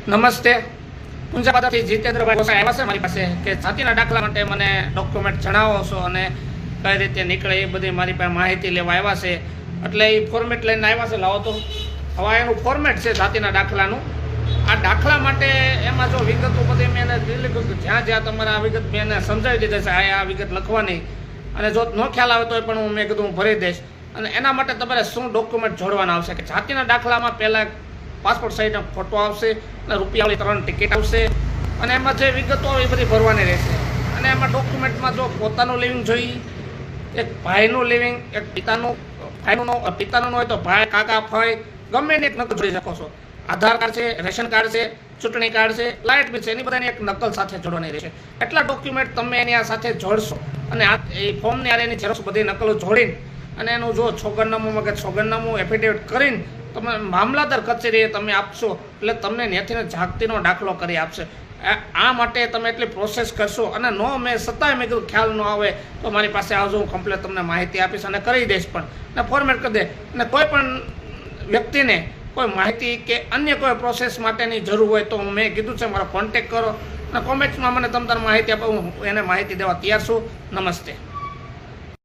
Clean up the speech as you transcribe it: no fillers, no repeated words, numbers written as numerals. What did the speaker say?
નમસ્તે. પુંજાપાડાથી જીતેન્દ્રભાઈ ગોસાઈ આવ્યા છે મારી પાસે કે જાતિના દાખલા માટે મને ડોક્યુમેન્ટ જણાવો છો અને કઈ રીતે નીકળે એ બધી મારી પાસે માહિતી લેવા આવ્યા છે. એટલે એ ફોર્મેટ લઈને આવ્યા છે. લાવો તો હવે એનું ફોર્મેટ છે જાતિના દાખલાનું. આ દાખલા માટે એમાં જો વિગતો બધી મેં એને લીધું જ્યાં જ્યાં તમારે આ વિગત મેં એને સમજાવી દીધી છે આ વિગત લખવાની, અને જો ન ખ્યાલ આવે તો પણ મેં કીધું હું ભરી દઈશ. અને એના માટે તમારે શું ડોક્યુમેન્ટ જોડવાના આવશે કે જાતિના દાખલામાં પહેલાં પાસપોર્ટ સાઇઝનો ફોટો આવશે અને રૂપિયાવાળી 3 ટિકિટ આવશે અને એમાં જે વિગતો આવે એ બધી ભરવાની રહેશે. અને એમાં ડોક્યુમેન્ટમાં જો પોતાનું લિવિંગ જોઈએ, એક ભાઈનું લિવિંગ, એક પિતાનું હોય તો ભાઈ, કાકા, ફઈ ગમે એને એક નકલ જોડી શકો છો. આધાર કાર્ડ છે, રેશન કાર્ડ છે, ચૂંટણી કાર્ડ છે, લાઇટ બિલ છે, એની બધાની એક નકલ સાથે જોડવાની રહેશે. એટલા ડોક્યુમેન્ટ તમે એની આ સાથે જોડશો અને આ એ ફોર્મની આરે એની ઝેરોક્ષ બધી નકલો જોડીને અને એનું જો છોગરનામું કે છોગરનામું એફિડેવિટ કરીને તમે મામલાદાર કચેરીએ તમે આપશો એટલે તમને ત્યાંથી જાગતીનો દાખલો કરી આપશે. આ માટે તમે એટલી પ્રોસેસ કરશો અને મેં છતાંય મેં કીધું ખ્યાલ ન આવે તો મારી પાસે આવજો, હું કમ્પ્લેટ તમને માહિતી આપીશ અને કરી દઈશ પણ ને ફોર્મેટ કરી દે. અને કોઈ પણ વ્યક્તિને કોઈ માહિતી કે અન્ય કોઈ પ્રોસેસ માટેની જરૂર હોય તો મેં કીધું છે મારો કોન્ટેક કરો અને કોમેન્ટ્સમાં મને તમ તાર માહિતી આપો, હું એને માહિતી દેવા તૈયાર છું. નમસ્તે.